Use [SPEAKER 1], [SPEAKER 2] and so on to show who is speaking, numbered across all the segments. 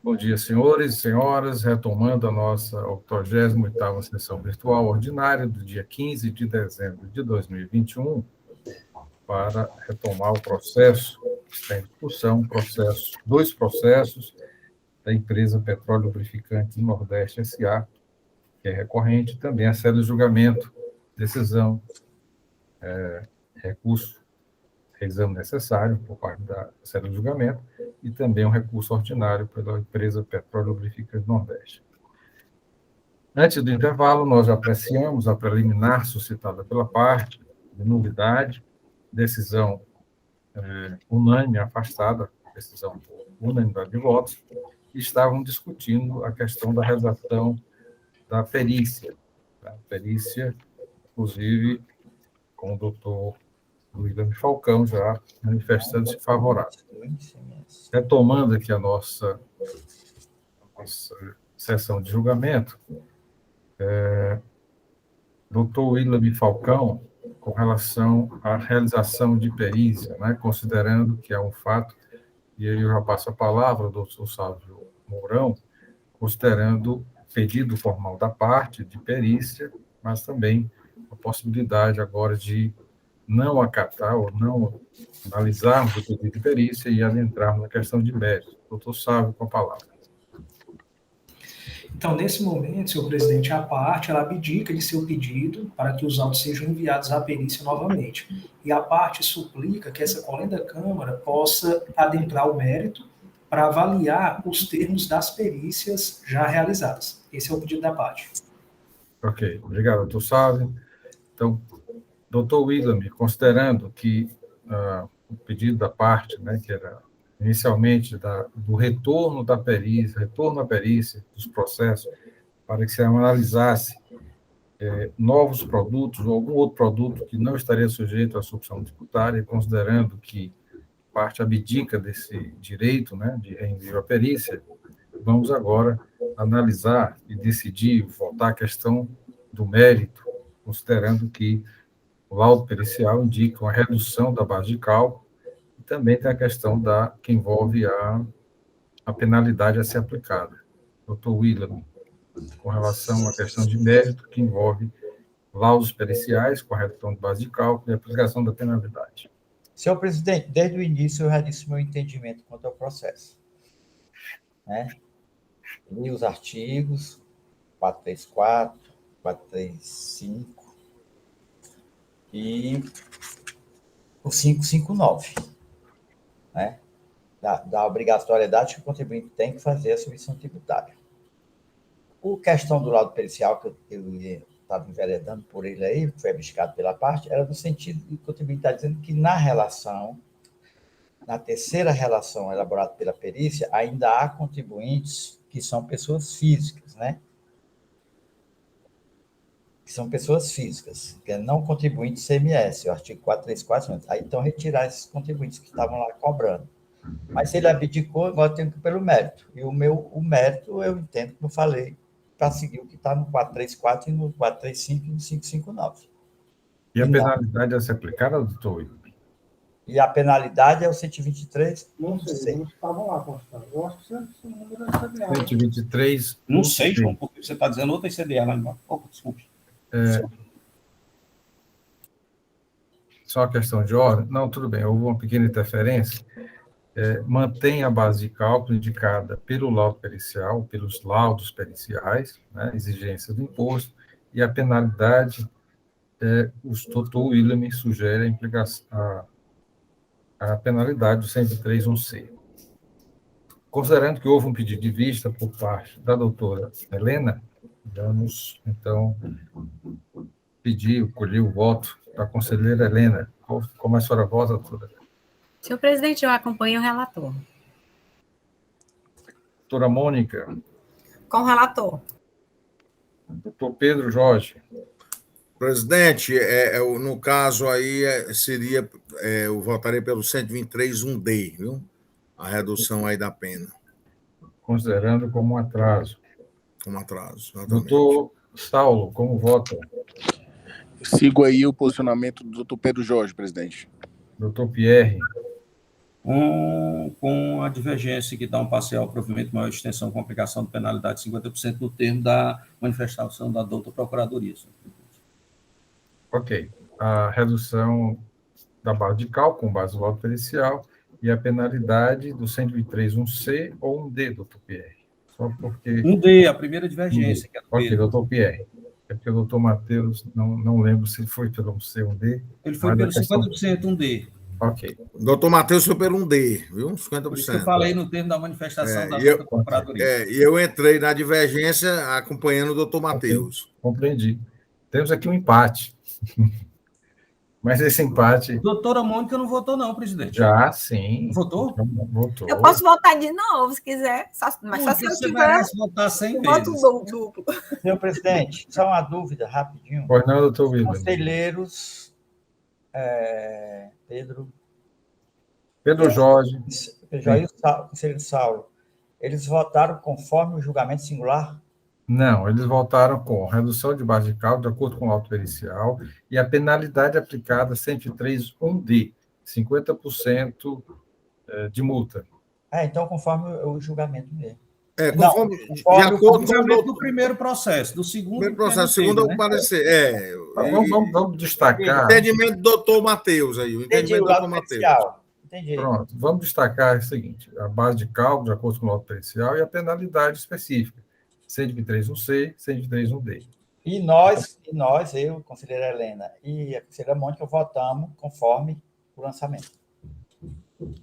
[SPEAKER 1] Bom dia, senhores e senhoras. Retomando a nossa 88ª sessão virtual ordinária do dia 15 de dezembro de 2021, para retomar o processo, está em discussão, dois processos da empresa Petróleo Lubrificante do Nordeste S.A., que é recorrente, também a série de julgamento, decisão, recurso, exame necessário por parte da série de julgamento, e também um recurso ordinário pela empresa Petróleo Lubrificante do Nordeste. Antes do intervalo, nós apreciamos a preliminar suscitada pela parte de nulidade, decisão unânime afastada, decisão por unanimidade de votos, e estavam discutindo a questão da redação da perícia. A perícia, inclusive, com o doutor William Falcão já manifestando-se favorável. Retomando aqui a nossa sessão de julgamento, doutor William Falcão, com relação à realização de perícia, né, considerando que é um fato, e aí eu já passo a palavra ao doutor Sávio Mourão, considerando pedido formal da parte de perícia, mas também a possibilidade agora de não acatar ou não analisarmos o pedido de perícia e adentrarmos na questão de mérito. Doutor Sávio, com a palavra.
[SPEAKER 2] Então, nesse momento, senhor presidente, a parte ela abdica de seu pedido para que os autos sejam enviados à perícia novamente. E a parte suplica que essa colenda Câmara possa adentrar o mérito para avaliar os termos das perícias já realizadas. Esse é o pedido da parte.
[SPEAKER 1] Ok, obrigado, doutor Sávio. Então, doutor William, considerando que o pedido da parte, né, que era inicialmente do retorno da perícia, retorno à perícia dos processos, para que se analisasse novos produtos ou algum outro produto que não estaria sujeito à sucção tributária, considerando que parte abdica desse direito, né, de reenvio à perícia, vamos agora analisar e decidir, votar a questão do mérito, considerando que o laudo pericial indica uma redução da base de cálculo, e também tem a questão que envolve a penalidade a ser aplicada. Doutor William, com relação à questão de mérito, que envolve laudos periciais, com a redução de base de cálculo e a aplicação da penalidade.
[SPEAKER 3] Senhor presidente, desde o início eu já disse meu entendimento quanto ao processo. Né? Li os artigos 434, 435 e o 559, né? Da obrigatoriedade que o contribuinte tem que fazer a submissão tributária. A questão do laudo pericial, que eu estava enveredando por ele aí, foi abdicado pela parte, era no sentido de que o contribuinte está dizendo que na terceira relação elaborada pela perícia, ainda há contribuintes que são pessoas físicas, né? Que são pessoas físicas, que é não contribuinte CMS, o artigo 434. Aí então retirar esses contribuintes que estavam lá cobrando. Mas se ele abdicou, agora tem que ir pelo mérito. E o mérito, eu entendo, como eu falei, para seguir o que está no 434 e no 435 e no 559.
[SPEAKER 1] E a penalidade a ser aplicada, doutor William?
[SPEAKER 3] E a penalidade é o 123?
[SPEAKER 4] Não sei, não estavam lá, Constantino. Eu acho que esse número é CDA.
[SPEAKER 1] 123.
[SPEAKER 5] Não sei, João, porque você está dizendo outra CDA lá embaixo. Desculpe.
[SPEAKER 1] Só uma questão de ordem? Não, tudo bem, houve uma pequena interferência. Mantém a base de cálculo indicada pelo laudo pericial, pelos laudos periciais, né, exigências do imposto, e a penalidade, o doutor William sugere a penalidade do 103.1c. Considerando que houve um pedido de vista por parte da doutora Helena, vamos, então, colher o voto da conselheira Helena. Como a senhora vota, doutora?
[SPEAKER 6] Senhor presidente, eu acompanho o relator.
[SPEAKER 1] Doutora Mônica.
[SPEAKER 6] Com o relator.
[SPEAKER 1] Doutor Pedro Jorge.
[SPEAKER 7] Presidente, no caso aí, seria, eu votaria pelo 123.1d, viu? A redução aí da pena.
[SPEAKER 1] Considerando como um atraso.
[SPEAKER 7] Como atraso, exatamente.
[SPEAKER 1] Doutor Saulo, como vota?
[SPEAKER 8] Sigo aí o posicionamento do doutor Pedro Jorge, presidente.
[SPEAKER 1] Doutor Pierre.
[SPEAKER 5] com a divergência que dá um parcial provimento maior extensão com aplicação de penalidade de 50% no termo da manifestação da douta procuradoria.
[SPEAKER 1] Ok. A redução da base de cálculo com base no laudo pericial e a penalidade do 123(1)C ou 1D, doutor Pierre. Só porque...
[SPEAKER 5] 1D, a primeira divergência. Que é
[SPEAKER 1] ok, doutor Pierre. É porque o doutor Matheus, não lembro se foi pelo 1C ou 1D.
[SPEAKER 5] Ele foi pelo
[SPEAKER 1] questão...
[SPEAKER 5] 50% 1D.
[SPEAKER 1] Ok.
[SPEAKER 7] Doutor Matheus foi pelo 1D, viu? 50%.
[SPEAKER 5] Por isso que eu falei no termo da manifestação da
[SPEAKER 7] douta
[SPEAKER 5] procuradoria.
[SPEAKER 7] E eu entrei na divergência acompanhando o doutor Matheus.
[SPEAKER 1] Okay. Compreendi. Temos aqui um empate. Mas esse empate...
[SPEAKER 5] Doutora Mônica não votou não, presidente.
[SPEAKER 1] Já, sim.
[SPEAKER 5] Votou?
[SPEAKER 1] Votou.
[SPEAKER 6] Eu posso votar de novo, se quiser. Mas só se eu
[SPEAKER 5] Você
[SPEAKER 6] tiver
[SPEAKER 5] merece votar 100
[SPEAKER 6] voto
[SPEAKER 5] vezes.
[SPEAKER 6] duplo.
[SPEAKER 3] Senhor presidente, só uma dúvida, rapidinho.
[SPEAKER 1] Pois não, doutor William.
[SPEAKER 3] Conselheiros,
[SPEAKER 1] Pedro Jorge.
[SPEAKER 3] E o conselheiro Saulo, eles votaram conforme o julgamento singular?
[SPEAKER 1] Não, eles votaram com redução de base de cálculo de acordo com o laudo pericial e a penalidade aplicada 103(1)D, 50% de multa.
[SPEAKER 3] Então, conforme o julgamento mesmo.
[SPEAKER 7] De acordo com o
[SPEAKER 5] julgamento do primeiro processo, do segundo...
[SPEAKER 7] Primeiro processo, segundo é o parecer.
[SPEAKER 1] Vamos destacar...
[SPEAKER 7] O entendimento do doutor Matheus aí. O entendimento do doutor Matheus.
[SPEAKER 3] Entendi.
[SPEAKER 1] Pronto, vamos destacar o seguinte, a base de cálculo de acordo com o laudo pericial e a penalidade específica. 123(1)C, 123(1)D.
[SPEAKER 3] E nós, eu, conselheira Helena e a conselheira Mônica, votamos conforme o lançamento.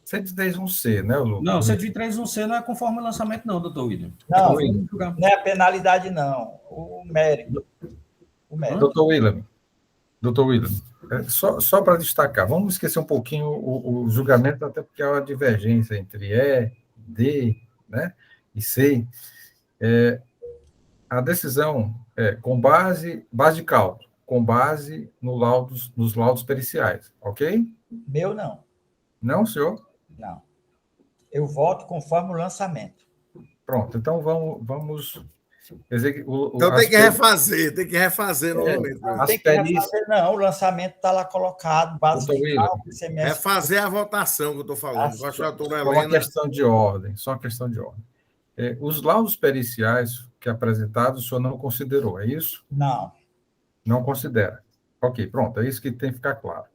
[SPEAKER 1] 123(1)C, né, Lu?
[SPEAKER 5] Não, 123(1)C não é conforme o lançamento, não, doutor William.
[SPEAKER 3] Não é a penalidade, não. O mérito.
[SPEAKER 1] Doutor William, só para destacar, vamos esquecer um pouquinho o julgamento, até porque há uma divergência entre E, D, né, e C. A decisão é com base de cálculo, com base nos laudos periciais, ok?
[SPEAKER 3] Meu não.
[SPEAKER 1] Não, senhor?
[SPEAKER 3] Não. Eu voto conforme o lançamento.
[SPEAKER 1] Pronto, então vamos...
[SPEAKER 7] Então tem que refazer novamente.
[SPEAKER 3] Não tem que refazer, não. O lançamento está lá colocado, base de cálculo,
[SPEAKER 7] refazer a votação que eu estou falando.
[SPEAKER 1] Só uma questão de ordem, os laudos periciais que apresentados, o senhor não considerou, é isso?
[SPEAKER 3] Não.
[SPEAKER 1] Não considera. Ok, pronto, é isso que tem que ficar claro.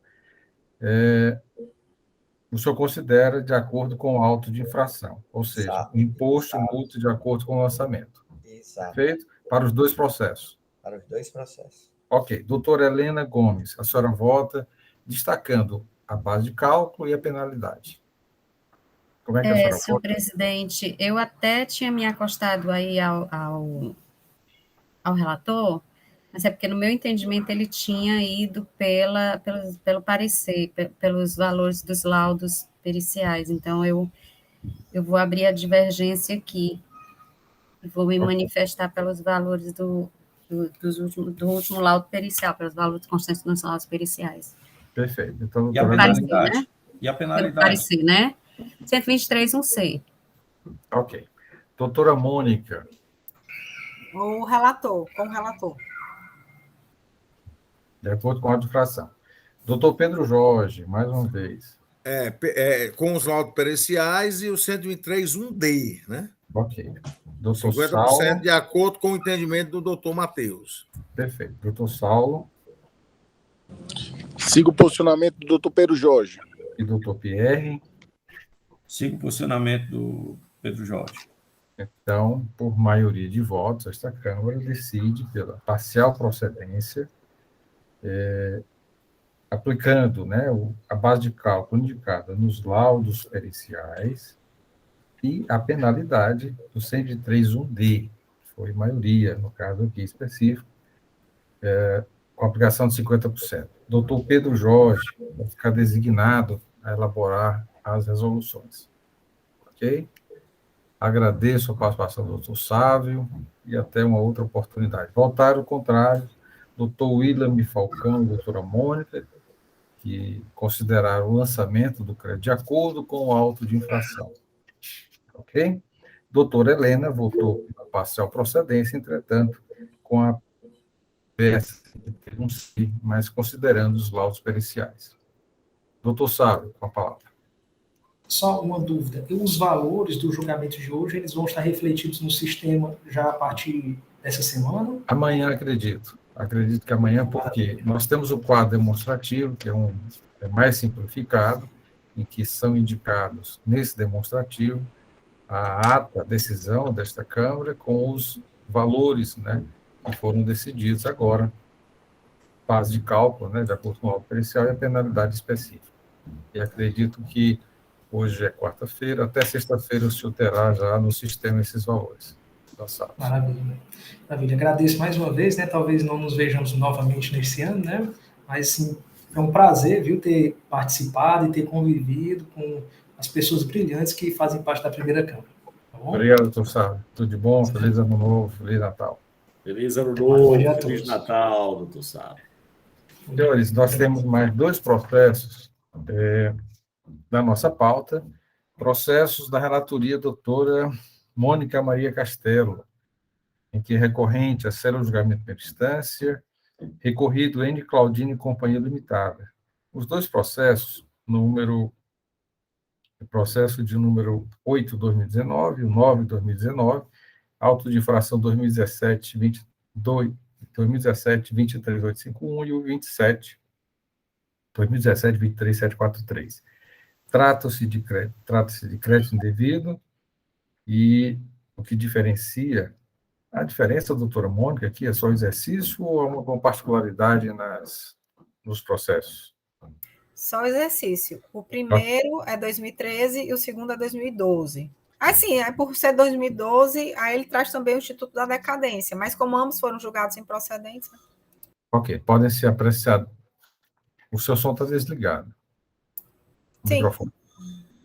[SPEAKER 1] O senhor considera de acordo com o auto de infração, ou seja,
[SPEAKER 3] Exato.
[SPEAKER 1] Imposto multa de acordo com o lançamento.
[SPEAKER 3] Exato.
[SPEAKER 1] Perfeito? Para os dois processos.
[SPEAKER 3] Para os dois processos.
[SPEAKER 1] Ok. Doutora Helena Gomes, a senhora vota destacando a base de cálculo e a penalidade. Como é que a senhora
[SPEAKER 6] senhor presidente, eu até tinha me acostado aí ao relator, mas é porque, no meu entendimento, ele tinha ido pelo parecer, pelos valores dos laudos periciais. Então, eu vou abrir a divergência aqui. Vou me manifestar pelos valores do último laudo pericial, pelos valores constantes dos laudos periciais.
[SPEAKER 1] Perfeito. Então,
[SPEAKER 5] e a penalidade?
[SPEAKER 6] Parecer, né?
[SPEAKER 5] E a penalidade?
[SPEAKER 6] Parecer, né? 123(1)C.
[SPEAKER 1] Ok. Doutora Mônica.
[SPEAKER 6] Com o relator.
[SPEAKER 1] De acordo com a infração. Doutor Pedro Jorge, mais uma vez.
[SPEAKER 7] Com os laudos periciais e o 123(1)D, né?
[SPEAKER 1] Ok. Doutor
[SPEAKER 7] 50%
[SPEAKER 1] Saulo.
[SPEAKER 7] de acordo com o entendimento do doutor Matheus.
[SPEAKER 1] Perfeito. Doutor Saulo.
[SPEAKER 8] Siga o posicionamento do doutor Pedro Jorge.
[SPEAKER 1] E doutor Pierre.
[SPEAKER 5] Siga o posicionamento do Pedro Jorge.
[SPEAKER 1] Então, por maioria de votos, esta Câmara decide pela parcial procedência, aplicando, né, a base de cálculo indicada nos laudos periciais e a penalidade do 103(1)D, que foi maioria, no caso aqui específico, com aplicação de 50%. Doutor Pedro Jorge vai ficar designado a elaborar as resoluções. Ok? Agradeço a participação do doutor Sávio e até uma outra oportunidade. Votaram o contrário, doutor William Falcão e doutora Mônica, que consideraram o lançamento do crédito de acordo com o auto de infração. Ok? Doutora Helena votou pela parcial procedência, entretanto, com a peça de ter um si, mas considerando os laudos periciais. Doutor Sávio, com a palavra.
[SPEAKER 2] Só uma dúvida, e os valores do julgamento de hoje, eles vão estar refletidos no sistema já a partir dessa semana?
[SPEAKER 1] Amanhã, acredito. Acredito que amanhã, porque nós temos o quadro demonstrativo, que é mais simplificado, em que são indicados, nesse demonstrativo, a ata, a decisão desta Câmara com os valores, né, que foram decididos agora, fase de cálculo, né, de acordo com o laudo pericial e a penalidade específica. E acredito que hoje é quarta-feira, até sexta-feira o senhor terá já no sistema esses valores.
[SPEAKER 2] Maravilha. Maravilha. Agradeço mais uma vez, né? Talvez não nos vejamos novamente nesse ano, né? Mas sim, é um prazer, viu, ter participado e ter convivido com as pessoas brilhantes que fazem parte da primeira Câmara. Tá bom?
[SPEAKER 1] Obrigado, doutor Sábio. Tudo de bom, feliz ano novo, feliz Natal.
[SPEAKER 9] Feliz ano novo, feliz Natal, doutor Sábio.
[SPEAKER 1] Senhores, nós temos mais 2 processos da nossa pauta, processos da relatoria doutora Mônica Maria Castelo, em que recorrente a célula de julgamento de primeira instância, recorrido N. Claudino e Companhia Limitada. Os 2 processos, processo de número 8/2019 e o 9/2019, auto de infração 2017-23851 e o 2017-23743. Trata-se de crédito indevido e o que diferencia, a diferença, doutora Mônica, aqui é só exercício ou é uma particularidade nos processos?
[SPEAKER 10] Só exercício. O primeiro é 2013 e o segundo é 2012. Assim, por ser 2012, aí ele traz também o Instituto da Decadência, mas como ambos foram julgados improcedentes...
[SPEAKER 1] Ok, podem ser apreciados. O seu som está desligado. O
[SPEAKER 10] Sim.
[SPEAKER 1] Microfone.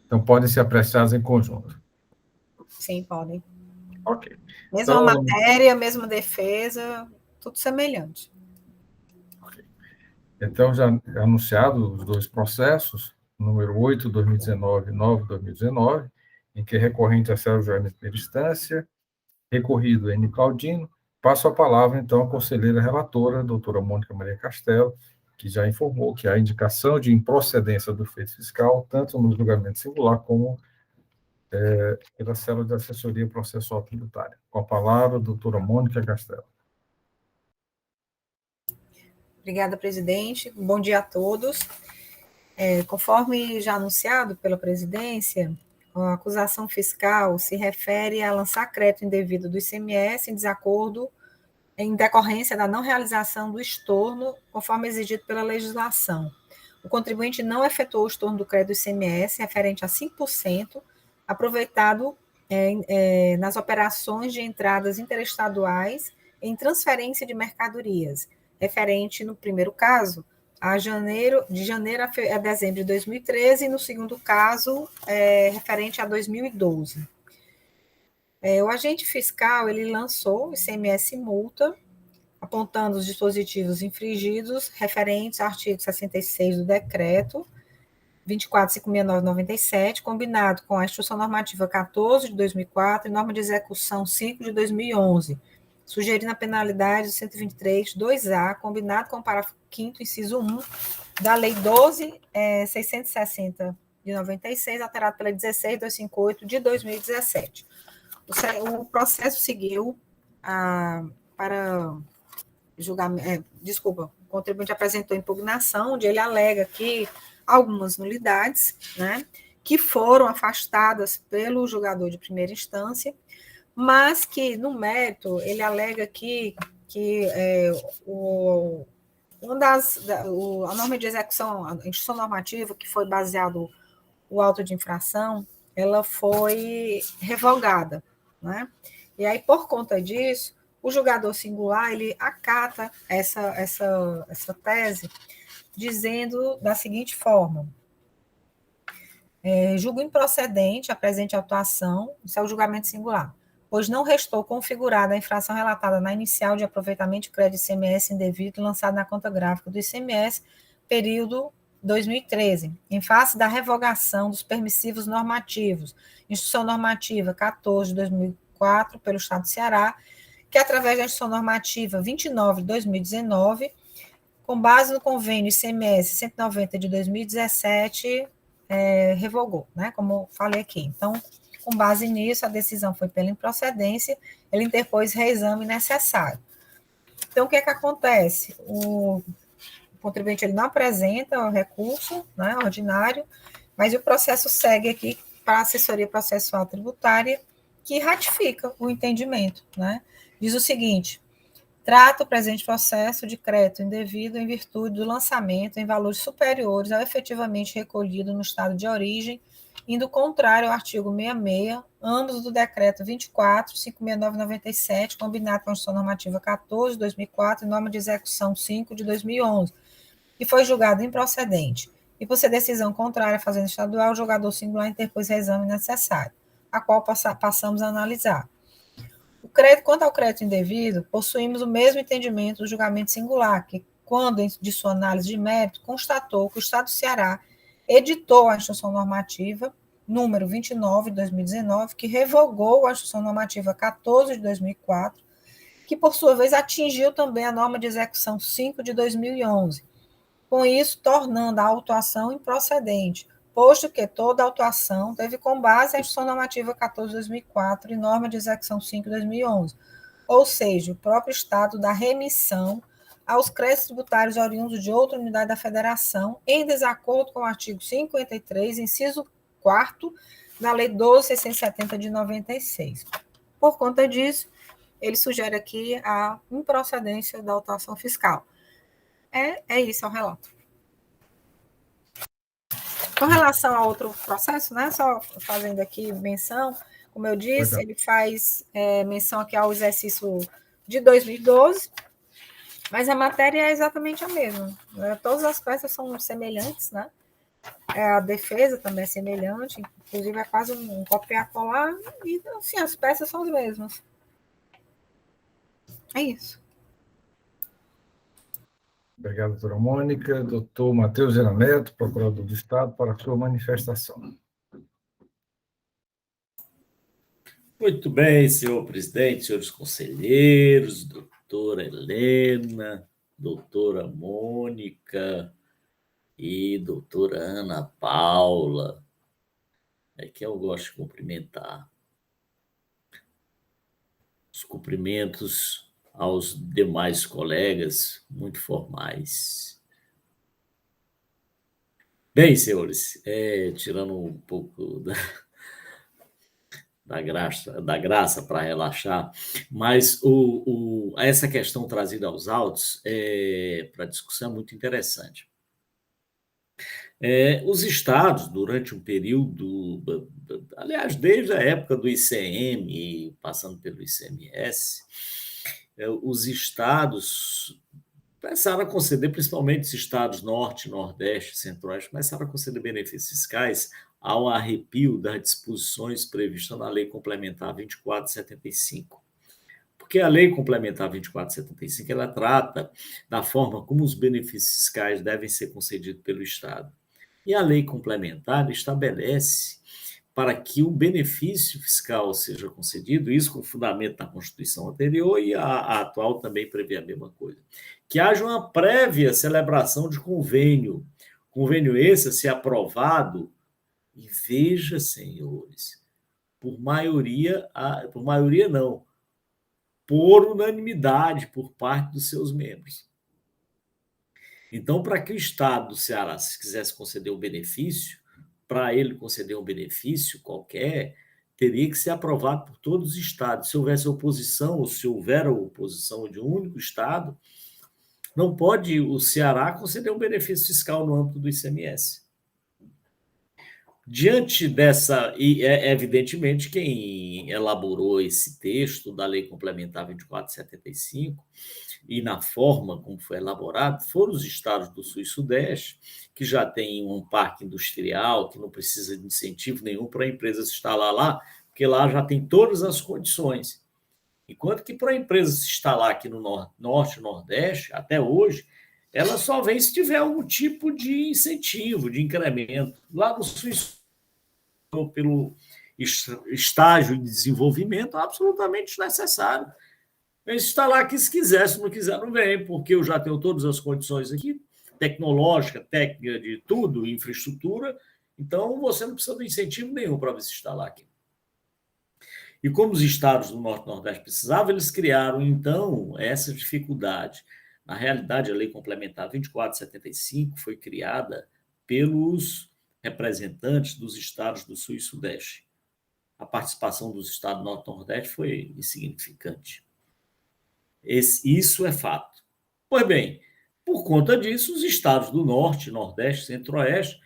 [SPEAKER 1] Então, podem ser apreciados em conjunto.
[SPEAKER 10] Sim, podem.
[SPEAKER 1] Ok.
[SPEAKER 10] Mesma matéria, mesma defesa, tudo semelhante.
[SPEAKER 1] Ok. Então, já anunciado os 2 processos, número 8/2019 e 9/2019, em que é recorrente a célula de julgamento de primeira instância, recorrido N. Claudino, passo a palavra, então, à conselheira relatora, doutora Mônica Maria Castelo, que já informou que há indicação de improcedência do feito fiscal, tanto no julgamento singular como pela célula de assessoria processual tributária. Com a palavra, doutora Mônica Castelo.
[SPEAKER 10] Obrigada, presidente. Bom dia a todos. Conforme já anunciado pela presidência, a acusação fiscal se refere a lançar crédito indevido do ICMS em decorrência da não realização do estorno, conforme exigido pela legislação. O contribuinte não efetuou o estorno do crédito do ICMS referente a 5%, aproveitado nas operações de entradas interestaduais em transferência de mercadorias, referente, no primeiro caso, de janeiro a dezembro de 2013, e no segundo caso, referente a 2012. O agente fiscal, ele lançou o ICMS multa, apontando os dispositivos infringidos referentes ao artigo 66 do decreto 24.569/97, combinado com a Instrução Normativa 14 de 2004 e Norma de Execução 5 de 2011, sugerindo a penalidade de 123(2)A, combinado com o parágrafo 5º, inciso 1, da Lei 12.660 de 96, alterado pela 16.258 de 2017. O processo seguiu para julgamento. O contribuinte apresentou impugnação, onde ele alega que algumas nulidades, né, que foram afastadas pelo julgador de primeira instância, mas que, no mérito, ele alega que a norma de execução, a instrução normativa, que foi baseado o auto de infração, ela foi revogada, né? E aí, por conta disso, o julgador singular, ele acata essa tese, dizendo da seguinte forma: julgo improcedente a presente autuação, isso é o julgamento singular, pois não restou configurada a infração relatada na inicial de aproveitamento de crédito ICMS indevido lançado na conta gráfica do ICMS, período 2013, em face da revogação dos permissivos normativos, Instrução Normativa 14 de 2004, pelo Estado do Ceará, que, através da Instrução Normativa 29 de 2019, com base no convênio ICMS 190 de 2017, revogou, né? Como eu falei aqui. Então, com base nisso, a decisão foi pela improcedência, ele interpôs reexame necessário. Então, o que é que acontece? O contribuinte ele não apresenta o recurso, né, ordinário, mas o processo segue aqui para a assessoria processual tributária, que ratifica o entendimento, né? Diz o seguinte: trata o presente processo de crédito indevido em virtude do lançamento em valores superiores ao efetivamente recolhido no estado de origem, indo contrário ao artigo 66, ambos do decreto 24, 56997, combinado com a Constituição Normativa 14, de 2004, e norma de execução 5, de 2011, que foi julgado improcedente. E por ser decisão contrária à Fazenda Estadual, o julgador singular interpôs reexame necessário, a qual passamos a analisar. Quanto ao crédito indevido, possuímos o mesmo entendimento do julgamento singular, que, quando de sua análise de mérito, constatou que o Estado do Ceará editou a Instrução Normativa número 29, de 2019, que revogou a Instrução Normativa 14, de 2004, que, por sua vez, atingiu também a norma de execução 5, de 2011, com isso tornando a autuação improcedente, posto que toda autuação teve com base a Instrução Normativa 14 de 2004 e norma de execução 5 de 2011, ou seja, o próprio Estado dá remissão aos créditos tributários oriundos de outra unidade da Federação, em desacordo com o artigo 53, inciso 4º, da Lei 12.670 de 96. Por conta disso, ele sugere aqui a improcedência da autuação fiscal. É isso, é o relato. Com relação a outro processo, né, só fazendo aqui menção, como eu disse, ele faz menção aqui ao exercício de 2012, mas a matéria é exatamente a mesma. Né? Todas as peças são semelhantes, né? A defesa também é semelhante, inclusive é quase um copiar-colar, e assim, as peças são as mesmas. É isso.
[SPEAKER 1] Obrigado, doutora Mônica. Doutor Matheus Gera Neto, procurador do Estado, para a sua manifestação.
[SPEAKER 9] Muito bem, senhor presidente, senhores conselheiros, doutora Helena, doutora Mônica e doutora Ana Paula. É que eu gosto de cumprimentar. Os cumprimentos aos demais colegas, muito formais. Bem, senhores, tirando um pouco da graça para relaxar, mas essa questão trazida aos autos para discussão é muito interessante. Os estados, durante um período, aliás, desde a época do ICM, passando pelo ICMS, os estados começaram a conceder, principalmente os estados norte, nordeste, centro-oeste, começaram a conceder benefícios fiscais ao arrepio das disposições previstas na Lei Complementar 2475. Porque a Lei Complementar 2475, ela trata da forma como os benefícios fiscais devem ser concedidos pelo Estado. E a Lei Complementar estabelece para que o benefício fiscal seja concedido, isso com fundamento na Constituição anterior, e a atual também prevê a mesma coisa, que haja uma prévia celebração de convênio esse a ser aprovado, e veja, senhores, por unanimidade por parte dos seus membros. Então, para que o Estado do Ceará, se quisesse conceder um benefício, para ele conceder um benefício qualquer, teria que ser aprovado por todos os estados. Se houvesse oposição, ou se houver oposição de um único estado, não pode o Ceará conceder um benefício fiscal no âmbito do ICMS. Diante dessa, e evidentemente quem elaborou esse texto da Lei Complementar 2475 e na forma como foi elaborado, foram os estados do Sul e Sudeste, que já têm um parque industrial, que não precisa de incentivo nenhum para a empresa se instalar lá, porque lá já tem todas as condições. Enquanto que para a empresa se instalar aqui no Norte e Nordeste, até hoje, ela só vem se tiver algum tipo de incentivo, de incremento. Lá no Sul, pelo estágio de desenvolvimento, absolutamente necessário. Vem se instalar aqui se quiser, se não quiser, não vem, porque eu já tenho todas as condições aqui, tecnológica, técnica, de tudo, infraestrutura, Então, você não precisa de incentivo nenhum para se instalar aqui. E como os estados do Norte e Nordeste precisavam, eles criaram, então, essa dificuldade. Na realidade, a Lei Complementar 2475 foi criada pelos representantes dos estados do Sul e Sudeste. A participação dos estados do Norte e Nordeste foi insignificante. Isso é fato. Pois bem, por conta disso, os estados do Norte, Nordeste, Centro-Oeste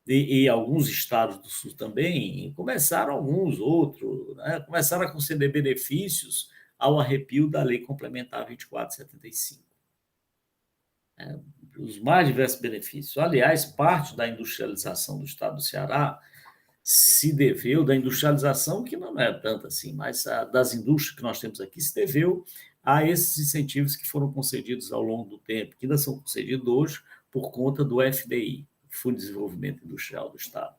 [SPEAKER 9] e alguns estados do Sul também começaram, alguns outros, né, começaram a conceder benefícios ao arrepio da Lei Complementar 2475. Os mais diversos benefícios. Aliás, parte da industrialização do estado do Ceará se deveu, da industrialização, que não é tanto assim, mas das indústrias que nós temos aqui, se deveu a esses incentivos que foram concedidos ao longo do tempo, que ainda são concedidos hoje por conta do FDI, Fundo de Desenvolvimento Industrial do Estado.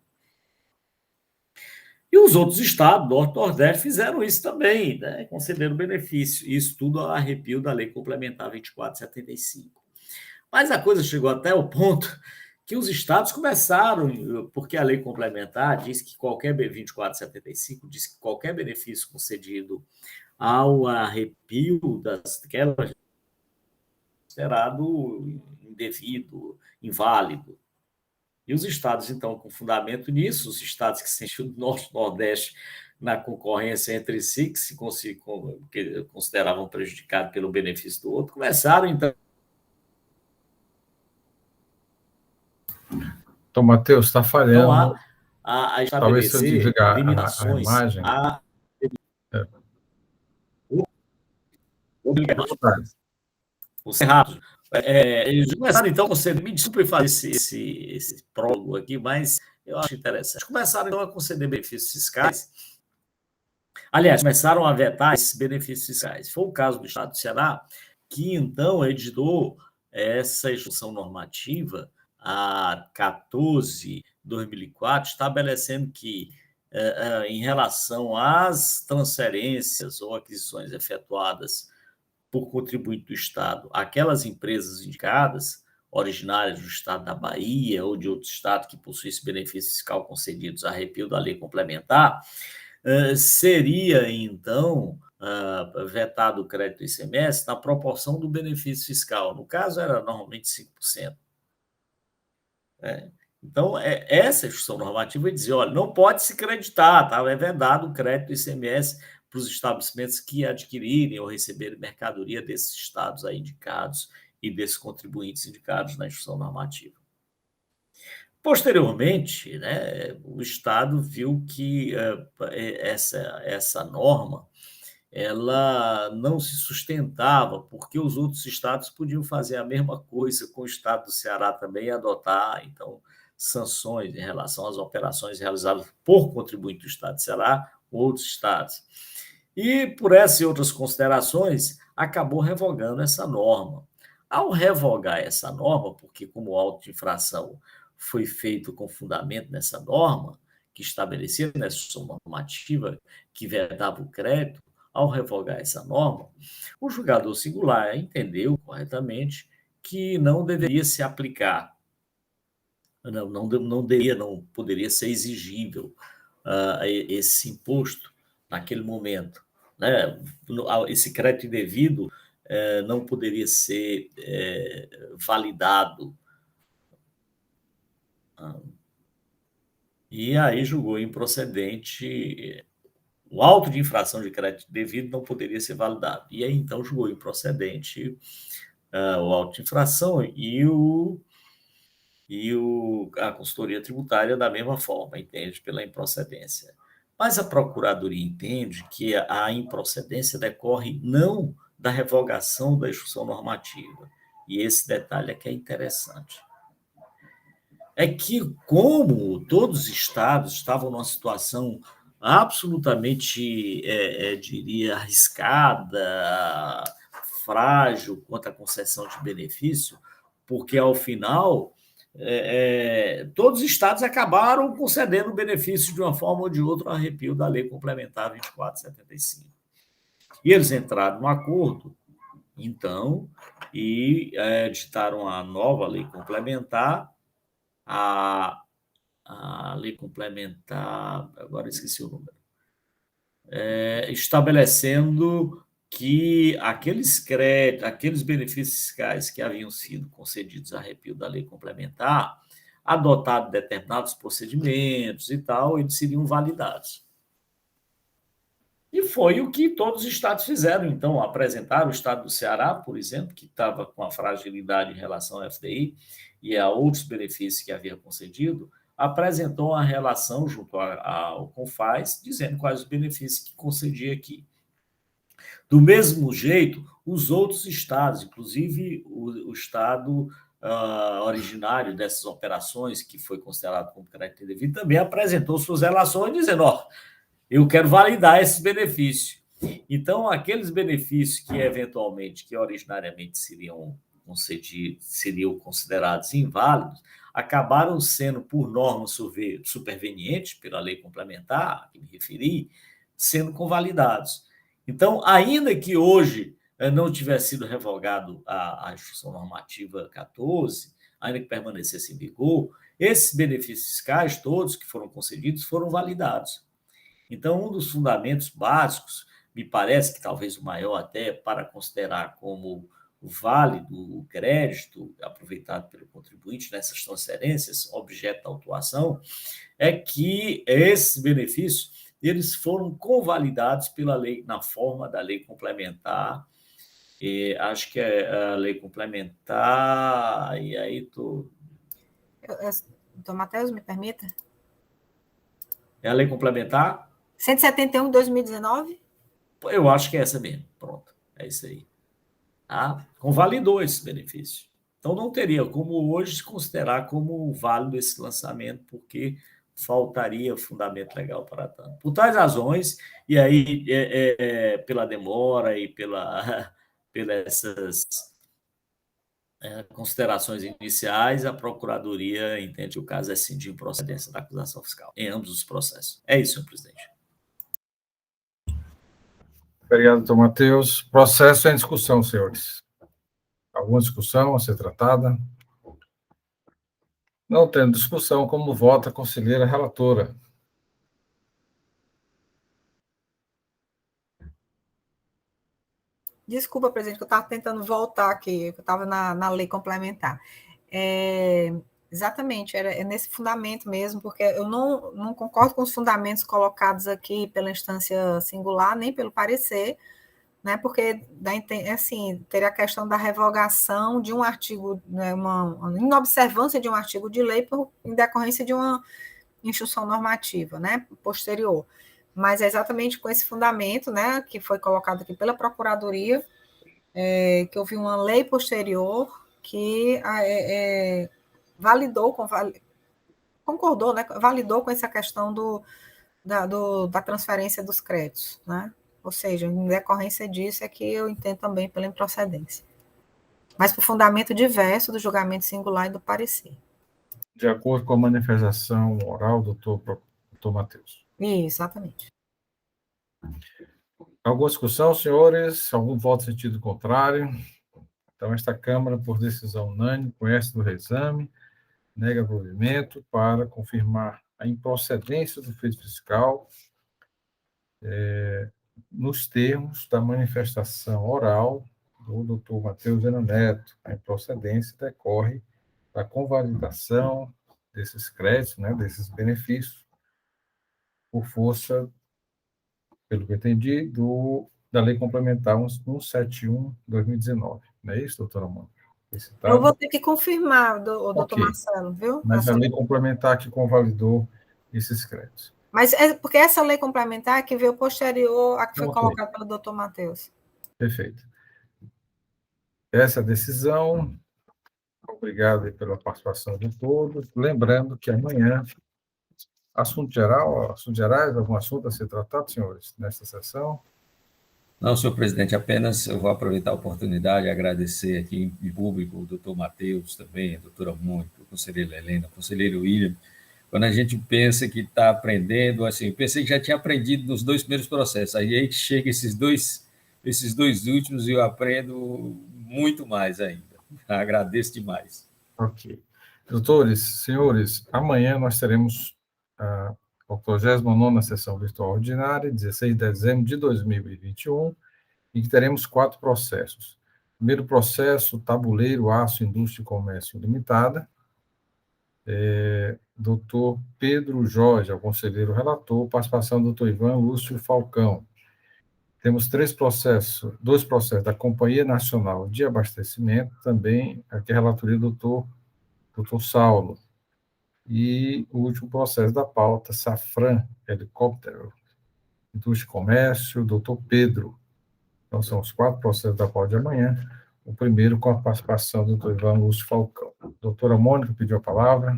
[SPEAKER 9] E os outros estados, Norte e Nordeste, fizeram isso também, né? Concederam benefício. Isso tudo a arrepio da Lei Complementar 2475. Mas a coisa chegou até o ponto que os estados começaram, porque a Lei Complementar diz que 2475 diz que qualquer benefício concedido ao arrepio daquelas considerado indevido, inválido. E os estados, então, com fundamento nisso, os estados que se sentiam do Norte e Nordeste na concorrência entre si, que consideravam prejudicados pelo benefício do outro, começaram, então.
[SPEAKER 1] Então, Matheus, está falhando.
[SPEAKER 9] Então, a estabelecer
[SPEAKER 1] talvez se eu desligar
[SPEAKER 9] limitações.
[SPEAKER 1] a imagem.
[SPEAKER 9] Os errados. Eles começaram, então, me desculpe fazer esse prólogo aqui, mas eu acho interessante. Começaram, então, a conceder benefícios fiscais. Aliás, começaram a vetar esses benefícios fiscais. Foi o caso do Estado do Ceará, que, então, editou essa instrução normativa a 14/2004, estabelecendo que, em relação às transferências ou aquisições efetuadas por contribuinte do Estado, aquelas empresas indicadas, originárias do Estado da Bahia ou de outro Estado que possuísse benefício fiscal concedidos a arrepio da lei complementar, seria, então, vetado o crédito do ICMS na proporção do benefício fiscal. No caso, era normalmente 5%. Então, essa instrução normativa dizia, olha, não pode se creditar, tá? É vedado o crédito do ICMS para os estabelecimentos que adquirirem ou receberem mercadoria desses estados aí indicados e desses contribuintes indicados na instrução normativa. Posteriormente, né, o Estado viu que essa norma ela não se sustentava, porque os outros estados podiam fazer a mesma coisa com o Estado do Ceará também e adotar, então, sanções em relação às operações realizadas por contribuinte do Estado do Ceará ou outros estados. E, por essas e outras considerações, acabou revogando essa norma. Ao revogar essa norma, porque como o auto de infração foi feito com fundamento nessa norma, que estabelecia nessa instrução normativa que vedava o crédito, ao revogar essa norma, o julgador singular entendeu corretamente que não deveria se aplicar, não poderia ser exigível esse imposto naquele momento. Né? Esse crédito indevido não poderia ser validado. E aí julgou improcedente. O auto de infração de crédito devido não poderia ser validado. E aí, então, julgou improcedente o auto de infração a consultoria tributária da mesma forma, entende, pela improcedência. Mas a Procuradoria entende que a improcedência decorre não da revogação da instrução normativa. E esse detalhe é que é interessante. É que, como todos os estados estavam numa situação absolutamente, diria, arriscada, frágil quanto à concessão de benefício, porque, ao final, todos os estados acabaram concedendo benefício de uma forma ou de outra ao arrepio da Lei Complementar 2475. E eles entraram num acordo, então, e editaram a nova Lei Complementar, a a lei complementar, agora esqueci o número, estabelecendo que aqueles créditos, aqueles benefícios fiscais que haviam sido concedidos a arrepio da lei complementar, adotado determinados procedimentos e tal, eles seriam validados. E foi o que todos os estados fizeram. Então, apresentaram o estado do Ceará, por exemplo, que estava com a fragilidade em relação ao FDI e a outros benefícios que havia concedido, apresentou uma relação junto ao CONFAS, dizendo quais os benefícios que concedia aqui. Do mesmo jeito, os outros estados, inclusive o estado originário dessas operações, que foi considerado como crédito indevido, também apresentou suas relações, dizendo, eu quero validar esse benefício. Então, aqueles benefícios que eventualmente, que originariamente seriam concedidos, seriam considerados inválidos, acabaram sendo, por norma superveniente, pela lei complementar, a que me referi, sendo convalidados. Então, ainda que hoje não tivesse sido revogado a Instrução Normativa 14, ainda que permanecesse em vigor, esses benefícios fiscais, todos que foram concedidos, foram validados. Então, um dos fundamentos básicos, me parece que talvez o maior até, para considerar como válido o crédito aproveitado pelo contribuinte nessas transferências, objeto da autuação, é que esses benefícios eles foram convalidados pela lei, na forma da lei complementar, acho que é a lei complementar, e aí estou...
[SPEAKER 10] Doutor Matheus, me permita?
[SPEAKER 9] É a lei complementar?
[SPEAKER 10] 171 de 2019?
[SPEAKER 9] Eu acho que é essa mesmo, pronto, é isso aí. Convalidou esse benefício. Então, não teria como hoje se considerar como válido esse lançamento, porque faltaria fundamento legal para tanto. Por tais razões, e aí, pela demora e pelas essas considerações iniciais, a Procuradoria entende que o caso é sim de improcedência da acusação fiscal, em ambos os processos. É isso, senhor presidente.
[SPEAKER 1] Obrigado, doutor Matheus. Processo em discussão, senhores. Alguma discussão a ser tratada? Não tendo discussão, como vota a conselheira relatora?
[SPEAKER 10] Desculpa, presidente, que eu estava tentando voltar aqui, que eu estava na lei complementar. Exatamente, é nesse fundamento mesmo, porque eu não concordo com os fundamentos colocados aqui pela instância singular, nem pelo parecer, né, porque assim, teria a questão da revogação de um artigo, né, uma inobservância de um artigo de lei em decorrência de uma instrução normativa, né, posterior. Mas é exatamente com esse fundamento, né, que foi colocado aqui pela Procuradoria, que houve uma lei posterior que concordou, né, validou com essa questão da transferência dos créditos, né? Ou seja, em decorrência disso é que eu entendo também pela improcedência. Mas por fundamento diverso do julgamento singular e do parecer.
[SPEAKER 1] De acordo com a manifestação oral do doutor Matheus.
[SPEAKER 10] Exatamente.
[SPEAKER 1] Alguma discussão, senhores? Algum voto em sentido contrário? Então, esta Câmara, por decisão unânime, conhece do reexame, nega provimento para confirmar a improcedência do feito fiscal nos termos da manifestação oral do doutor Matheus Zeno Neto. A improcedência decorre da convalidação desses créditos, né, desses benefícios, por força, pelo que eu entendi, da Lei Complementar 171/2019. Não é isso, doutora Amanda?
[SPEAKER 10] Eu vou ter que confirmar, doutor Marcelo, viu?
[SPEAKER 1] Mas a Lei Complementar que convalidou esses créditos.
[SPEAKER 10] Mas é porque essa lei complementar que veio posterior à que foi colocada pelo doutor Matheus.
[SPEAKER 1] Perfeito. Essa decisão, obrigado pela participação de todos. Lembrando que amanhã, assuntos gerais, algum assunto a ser tratado, senhores, nesta sessão?
[SPEAKER 5] Não, senhor presidente, apenas eu vou aproveitar a oportunidade e agradecer aqui em público o doutor Matheus também, a doutora Mônica, o conselheiro Helena, o conselheiro William. Quando a gente pensa que está aprendendo, assim, pensei que já tinha aprendido nos 2 primeiros processos, aí chega esses dois últimos e eu aprendo muito mais ainda. Agradeço demais.
[SPEAKER 1] Ok. Doutores, senhores, amanhã nós teremos a 89ª sessão virtual ordinária, 16 de dezembro de 2021, e que teremos 4 processos. Primeiro processo, Tabuleiro Aço Indústria e Comércio Limitada. Doutor Pedro Jorge, o conselheiro relator, participação do doutor Ivan Lúcio Falcão. Temos 2 processos da Companhia Nacional de Abastecimento, também aqui a relatoria do doutor Saulo. E o último processo da pauta, Safran, Helicóptero, Indústria e Comércio, doutor Pedro. Então, são os 4 processos da pauta de amanhã. O primeiro com a participação do doutor Ivan Lúcio Falcão. Doutora Mônica pediu a palavra.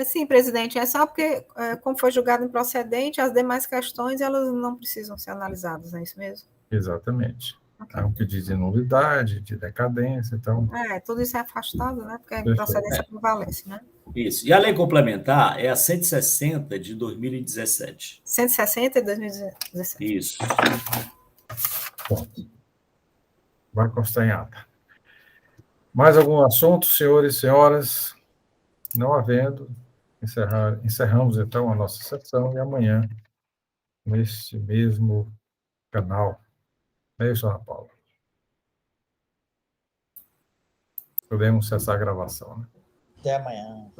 [SPEAKER 10] Sim, presidente, é só porque, como foi julgado improcedente, as demais questões, elas não precisam ser analisadas, é isso mesmo?
[SPEAKER 1] Exatamente.
[SPEAKER 10] Okay.
[SPEAKER 1] Há um pedido de nulidade, de decadência, então...
[SPEAKER 10] tudo isso é afastado, né? Porque a improcedência prevalece, né?
[SPEAKER 9] Isso. E a lei complementar é a 160 de 2017.
[SPEAKER 10] 160 de 2017.
[SPEAKER 9] Isso.
[SPEAKER 1] Bom, vai constar em ata. Mais algum assunto, senhores e senhoras? Não havendo, encerramos então a nossa sessão e amanhã, neste mesmo canal. É isso, Ana Paula. Podemos cessar a gravação, né?
[SPEAKER 3] Até amanhã.